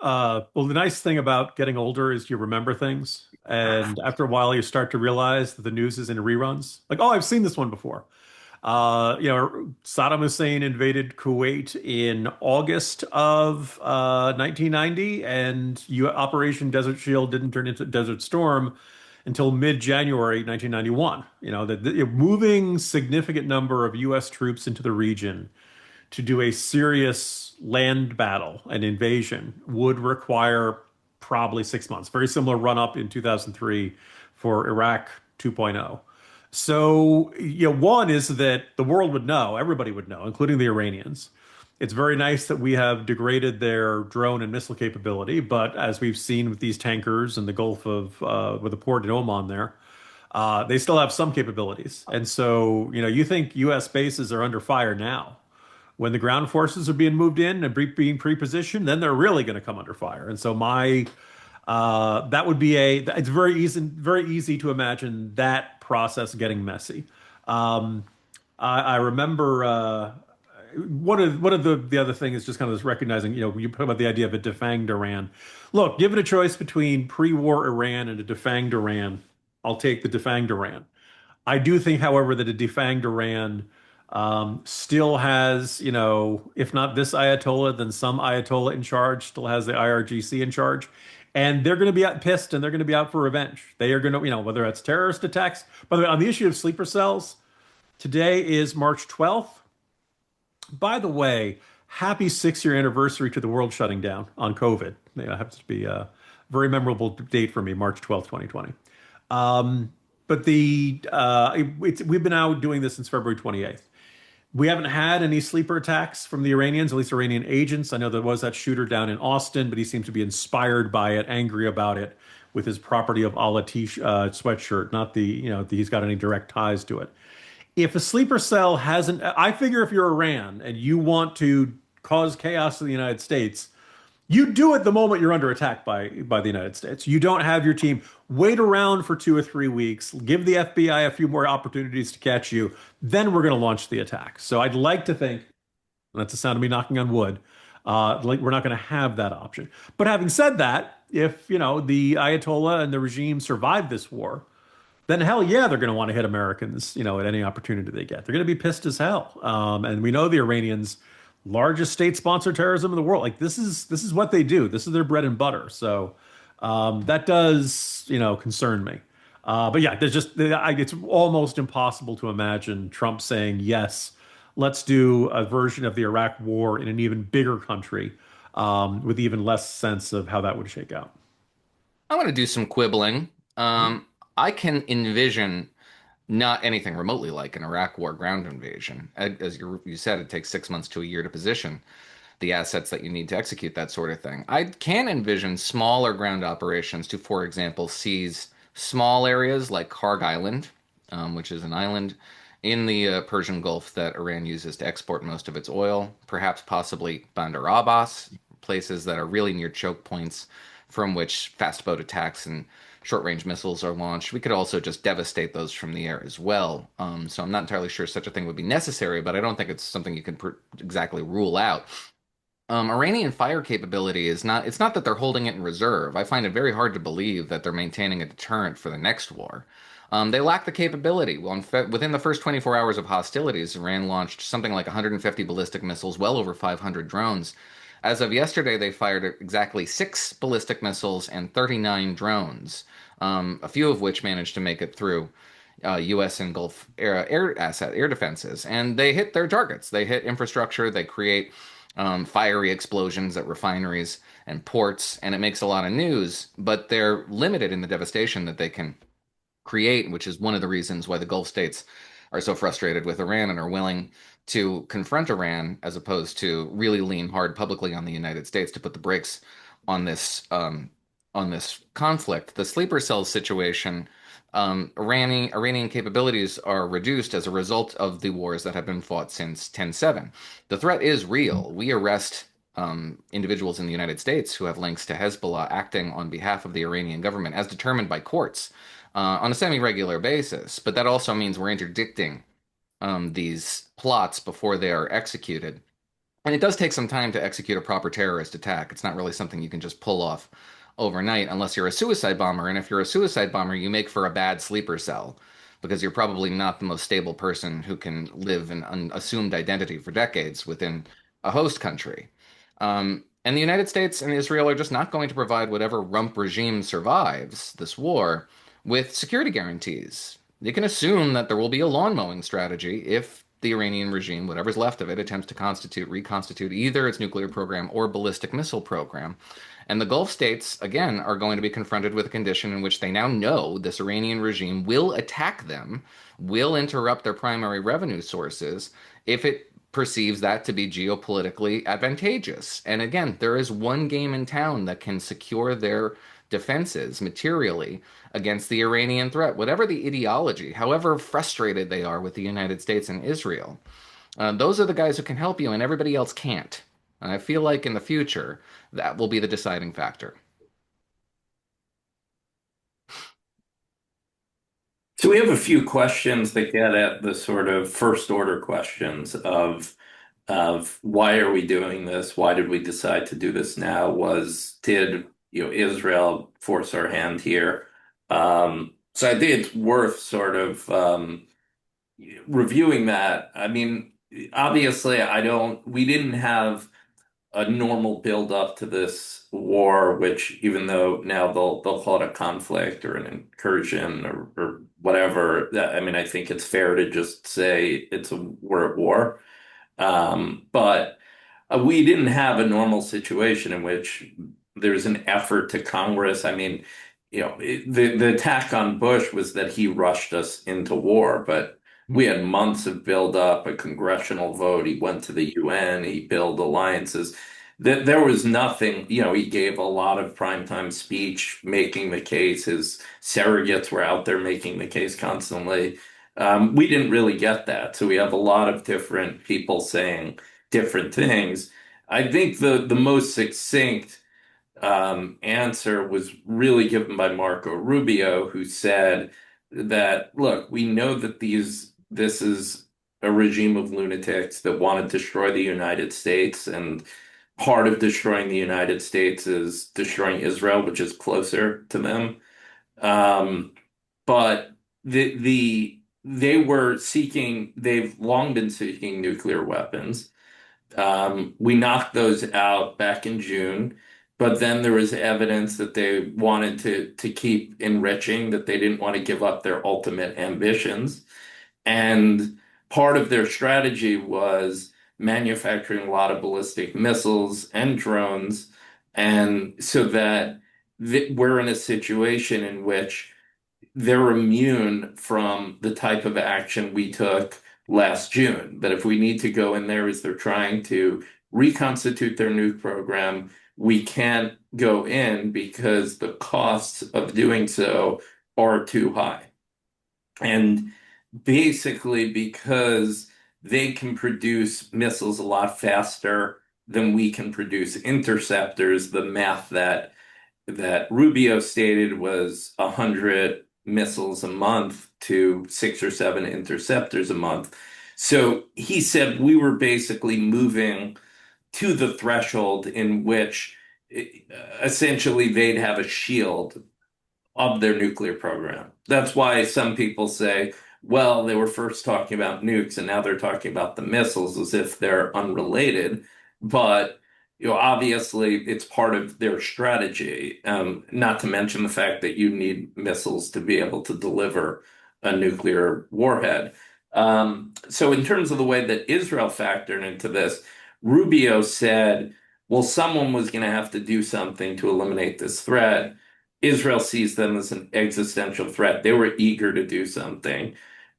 [SPEAKER 3] Well, the nice thing about getting older is you remember things. And after a while, you start to realize that the news is in reruns. Like, oh, I've seen this one before. Saddam Hussein invaded Kuwait in August of 1990, and Operation Desert Shield didn't turn into Desert Storm until mid-January 1991. Moving significant number of U.S. troops into the region to do a serious land battle, an invasion, would require probably 6 months. Very similar run up in 2003 for Iraq 2.0. So, one is that the world would know, everybody would know, including the Iranians. It's very nice that we have degraded their drone and missile capability, but as we've seen with these tankers in the Gulf of, with the port in Oman there, they still have some capabilities. And so, you think U.S. bases are under fire now. When the ground forces are being moved in and being pre-positioned, then they're really going to come under fire. And so that would be it's very easy to imagine that process getting messy. Um, I remember one of the other thing is just kind of this recognizing, you put about the idea of a defanged Iran. Look, given a choice between pre-war Iran and a defanged Iran, I'll take the defanged Iran. I do think, however, that a defanged Iran still has, if not this Ayatollah, then some Ayatollah in charge, still has the IRGC in charge. And they're going to be out pissed and they're going to be out for revenge. They are going to, whether it's terrorist attacks. By the way, on the issue of sleeper cells, today is March 12th. By the way, happy 6-year anniversary to the world shutting down on COVID. It happens to be a very memorable date for me, March 12th, 2020. But we've been out doing this since February 28th. We haven't had any sleeper attacks from the Iranians, at least Iranian agents. I know there was that shooter down in Austin, but he seems to be inspired by it, angry about it, with his property of Allah sweatshirt, not he's got any direct ties to it. If a sleeper cell hasn't, I figure if you're Iran and you want to cause chaos in the United States, you do it the moment you're under attack by the United States. You don't have your team wait around for 2 or 3 weeks, give the FBI a few more opportunities to catch you, then we're going to launch the attack. So I'd like to think, and that's the sound of me knocking on wood, like we're not going to have that option. But having said that, if the Ayatollah and the regime survive this war, then hell yeah, they're going to want to hit Americans, at any opportunity they get. They're going to be pissed as hell. And we know the Iranians, largest state-sponsored terrorism in the world. Like this is what they do. This is their bread and butter. So that does, concern me. But yeah, it's almost impossible to imagine Trump saying, yes, let's do a version of the Iraq war in an even bigger country, with even less sense of how that would shake out.
[SPEAKER 4] I want to do some quibbling. I can envision not anything remotely like an Iraq war ground invasion. As you said, it takes 6 months to a year to position the assets that you need to execute that sort of thing. I can envision smaller ground operations to, for example, seize small areas like Karg Island, which is an island in the Persian Gulf that Iran uses to export most of its oil, perhaps possibly Bandar Abbas, places that are really near choke points from which fast boat attacks and short-range missiles are launched. We could also just devastate those from the air as well. So I'm not entirely sure such a thing would be necessary, but I don't think it's something you can exactly rule out. Iranian fire capability it's not that they're holding it in reserve. I find it very hard to believe that they're maintaining a deterrent for the next war. They lack the capability. Well, within the first 24 hours of hostilities, Iran launched something like 150 ballistic missiles, well over 500 drones. As of yesterday, they fired exactly 6 ballistic missiles and 39 drones, a few of which managed to make it through U.S. and Gulf air defenses. And they hit their targets. They hit infrastructure. They create fiery explosions at refineries and ports, and it makes a lot of news, but they're limited in the devastation that they can create, which is one of the reasons why the Gulf states are so frustrated with Iran and are willing to confront Iran as opposed to really lean hard publicly on the United States to put the brakes on this conflict. The sleeper cell situation, Iranian capabilities are reduced as a result of the wars that have been fought since 10/7. The threat is real. We arrest individuals in the United States who have links to Hezbollah acting on behalf of the Iranian government as determined by courts on a semi-regular basis. But that also means we're interdicting these plots before they are executed. And it does take some time to execute a proper terrorist attack. It's not really something you can just pull off overnight unless you're a suicide bomber. And if you're a suicide bomber, you make for a bad sleeper cell because you're probably not the most stable person who can live an assumed identity for decades within a host country. And the United States and Israel are just not going to provide whatever rump regime survives this war with security guarantees. You can assume that there will be a lawn mowing strategy if the Iranian regime, whatever's left of it, attempts to reconstitute either its nuclear program or ballistic missile program. And the Gulf states, again, are going to be confronted with a condition in which they now know this Iranian regime will attack them, will interrupt their primary revenue sources if it perceives that to be geopolitically advantageous. And again, there is one game in town that can secure their defenses materially against the Iranian threat, whatever the ideology, however frustrated they are with the United States and Israel. Those are the guys who can help you, and everybody else can't. And I feel like in the future, that will be the deciding factor.
[SPEAKER 2] So we have a few questions that get at the sort of first order questions of why are we doing this? Why did we decide to do this now? Did Israel force our hand here? So I think it's worth sort of reviewing that. I mean, obviously, we didn't have a normal build up to this war, which even though now they'll call it a conflict or an incursion or whatever, I mean, I think it's fair to just say we're at war. But we didn't have a normal situation in which there's an effort to Congress. I mean, the attack on Bush was that he rushed us into war, but we had months of build up, a congressional vote. He went to the UN, he built alliances. There was nothing, he gave a lot of primetime speech making the case. His surrogates were out there making the case constantly. We didn't really get that. So we have a lot of different people saying different things. I think the most succinct answer was really given by Marco Rubio, who said that, look, we know that this is a regime of lunatics that want to destroy the United States, and part of destroying the United States is destroying Israel, which is closer to them. But they've long been seeking nuclear weapons. We knocked those out back in June, but then there was evidence that they wanted to keep enriching, that they didn't want to give up their ultimate ambitions. And part of their strategy was manufacturing a lot of ballistic missiles and drones, and so that we're in a situation in which they're immune from the type of action we took last June. That if we need to go in there as they're trying to reconstitute their nuke program, we can't go in because the costs of doing so are too high. And basically, because they can produce missiles a lot faster than we can produce interceptors, the math that Rubio stated was 100 missiles a month to 6 or 7 interceptors a month. So he said we were basically moving to the threshold in which essentially they'd have a shield of their nuclear program. That's why some people say, well, they were first talking about nukes and now they're talking about the missiles as if they're unrelated. But obviously it's part of their strategy, not to mention the fact that you need missiles to be able to deliver a nuclear warhead. So in terms of the way that Israel factored into this, Rubio said, well, someone was going to have to do something to eliminate this threat. Israel sees them as an existential threat. They were eager to do something.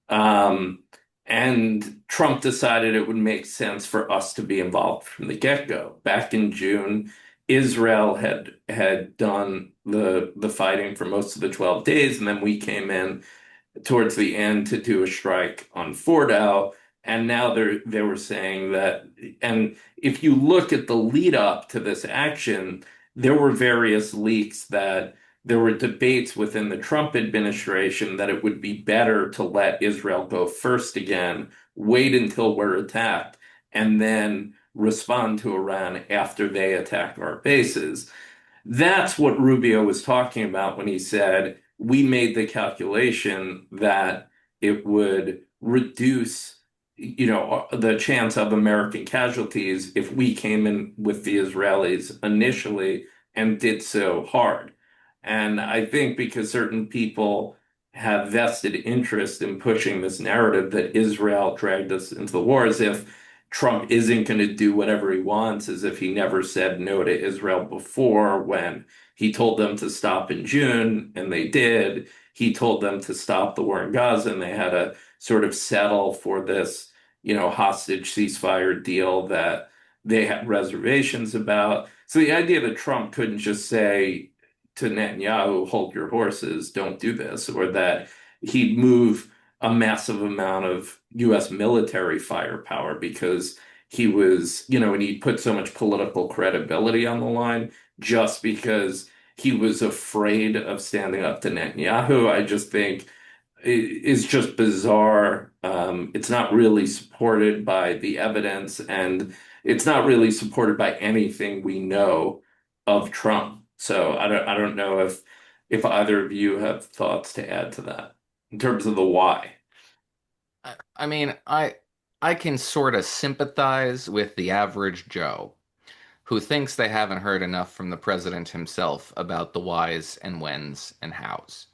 [SPEAKER 2] And Trump decided it would make sense for us to be involved from the get-go. Back in June, Israel had done the fighting for most of the 12 days, and then we came in towards the end to do a strike on Fordow. And now they were saying that, and if you look at the lead up to this action, there were various leaks that there were debates within the Trump administration that it would be better to let Israel go first again, wait until we're attacked, and then respond to Iran after they attack our bases. That's what Rubio was talking about when he said, we made the calculation that it would reduce the chance of American casualties if we came in with the Israelis initially and did so hard. And I think because certain people have vested interest in pushing this narrative that Israel dragged us into the war, as if Trump isn't going to do whatever he wants, as if he never said no to Israel before when he told them to stop in June, and they did. He told them to stop the war in Gaza, and they had to sort of settle for this, hostage ceasefire deal that they had reservations about. So the idea that Trump couldn't just say to Netanyahu, hold your horses, don't do this, or that he'd move a massive amount of US military firepower because he was, and he put so much political credibility on the line just because he was afraid of standing up to Netanyahu. I just think is just bizarre. It's not really supported by the evidence, and it's not really supported by anything we know of Trump. So I don't know if either of you have thoughts to add to that in terms of the why.
[SPEAKER 4] I mean, I can sort of sympathize with the average Joe who thinks they haven't heard enough from the president himself about the whys and whens and hows.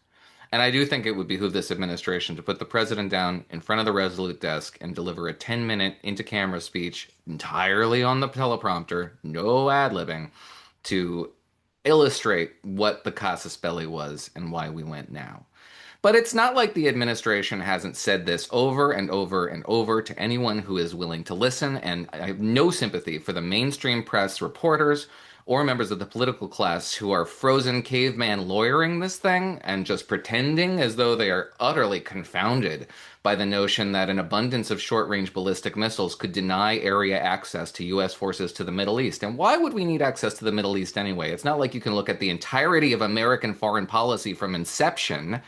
[SPEAKER 4] And I do think it would behoove this administration to put the president down in front of the Resolute desk and deliver a 10-minute into camera speech entirely on the teleprompter, no ad-libbing, to illustrate what the casus belli was and why we went now. But it's not like the administration hasn't said this over and over and over to anyone who is willing to listen, and I have no sympathy for the mainstream press reporters or members of the political class who are frozen caveman lawyering this thing and just pretending as though they are utterly confounded by the notion that an abundance of short-range ballistic missiles could deny area access to U.S. forces to the Middle East. And why would we need access to the Middle East anyway? It's not like you can look at the entirety of American foreign policy from inception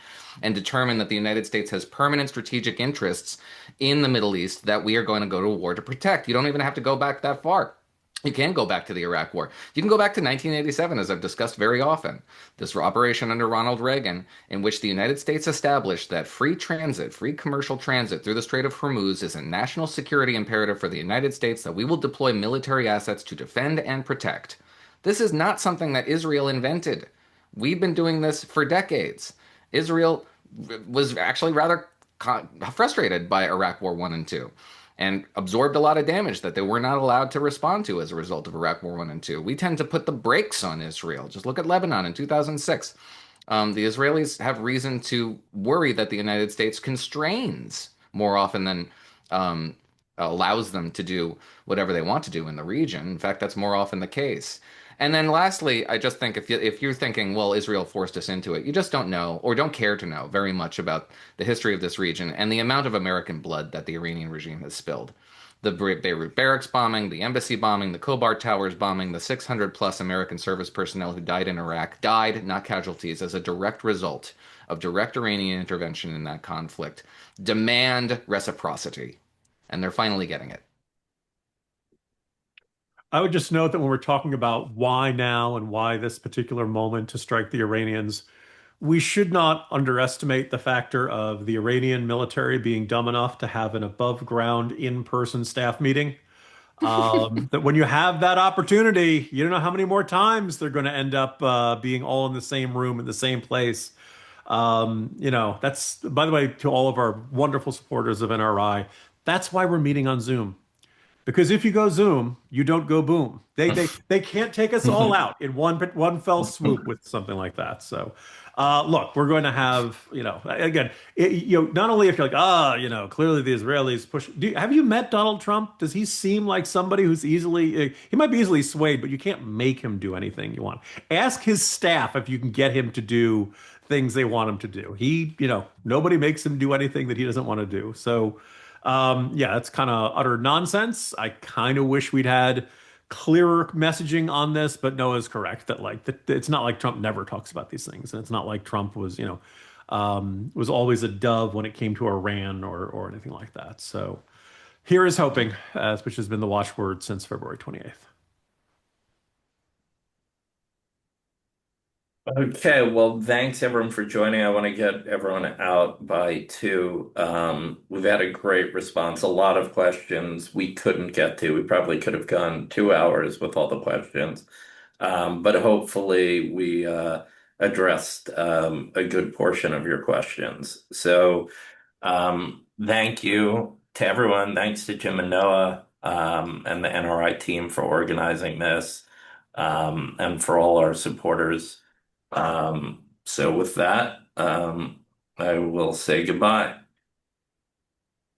[SPEAKER 4] and determine that the United States has permanent strategic interests in the Middle East that we are going to go to war to protect. You don't even have to go back that far. You can go back to the Iraq War. You can go back to 1987, as I've discussed very often. This operation under Ronald Reagan, in which the United States established that free transit, free commercial transit through the Strait of Hormuz is a national security imperative for the United States that we will deploy military assets to defend and protect. This is not something that Israel invented. We've been doing this for decades. Israel was actually rather frustrated by Iraq War 1 and 2 and absorbed a lot of damage that they were not allowed to respond to as a result of Iraq War 1 and 2. We tend to put the brakes on Israel. Just look at Lebanon in 2006. The Israelis have reason to worry that the United States constrains more often than allows them to do whatever they want to do in the region. In fact, that's more often the case. And then lastly, I just think if you're thinking, well, Israel forced us into it, you just don't know or don't care to know very much about the history of this region and the amount of American blood that the Iranian regime has spilled. The Beirut barracks bombing, the embassy bombing, the Khobar Towers bombing, the 600 plus American service personnel who died in Iraq died, not casualties, as a direct result of direct Iranian intervention in that conflict. Demand reciprocity. And they're finally getting it.
[SPEAKER 3] I would just note that when we're talking about why now and why this particular moment to strike the Iranians, we should not underestimate the factor of the Iranian military being dumb enough to have an above ground in-person staff meeting. That when you have that opportunity, you don't know how many more times they're going to end up being all in the same room in the same place. That's, by the way, to all of our wonderful supporters of NRI, that's why we're meeting on Zoom. Because if you go Zoom, you don't go boom. They can't take us all out in one fell swoop with something like that. So, look, we're going to have, again, not only if you're like, clearly the Israelis push. Have you met Donald Trump? Does he seem like somebody who's he might be easily swayed, but you can't make him do anything you want. Ask his staff if you can get him to do things they want him to do. Nobody makes him do anything that he doesn't want to do. So. Yeah, that's kind of utter nonsense. I kind of wish we'd had clearer messaging on this, but Noah's correct that it's not like Trump never talks about these things, and it's not like Trump was always a dove when it came to Iran or anything like that. So here is hoping, which has been the watchword since February 28th.
[SPEAKER 2] Okay, well, thanks everyone for joining. I want to get everyone out by 2. We've had a great response, a lot of questions we couldn't get to. We probably could have gone 2 hours with all the questions. But hopefully addressed a good portion of your questions. So thank you to everyone. Thanks to Jim and Noah and the NRI team for organizing this and for all our supporters. So with that, I will say goodbye.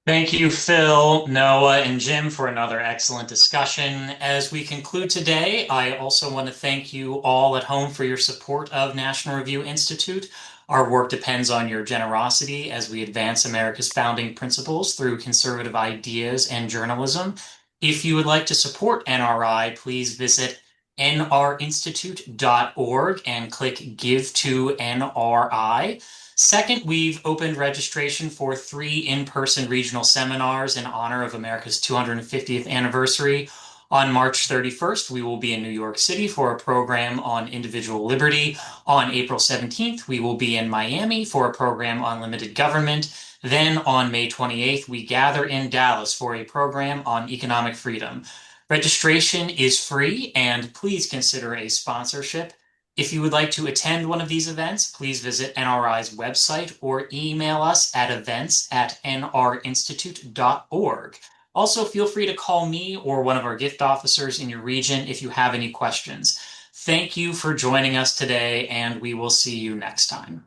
[SPEAKER 1] Thank you, Phil, Noah, and Jim, for another excellent discussion. As we conclude today, I also want to thank you all at home for your support of National Review Institute. Our work depends on your generosity as we advance America's founding principles through conservative ideas and journalism. If you would like to support NRI, please visit nrinstitute.org and click Give to NRI. Second, we've opened registration for 3 in-person regional seminars in honor of America's 250th anniversary. On March 31st, we will be in New York City for a program on individual liberty. On April 17th, we will be in Miami for a program on limited government. Then on May 28th, we gather in Dallas for a program on economic freedom. Registration is free, and please consider a sponsorship. If you would like to attend one of these events, please visit NRI's website or email us at events@nrinstitute.org. Also, feel free to call me or one of our gift officers in your region if you have any questions. Thank you for joining us today, and we will see you next time.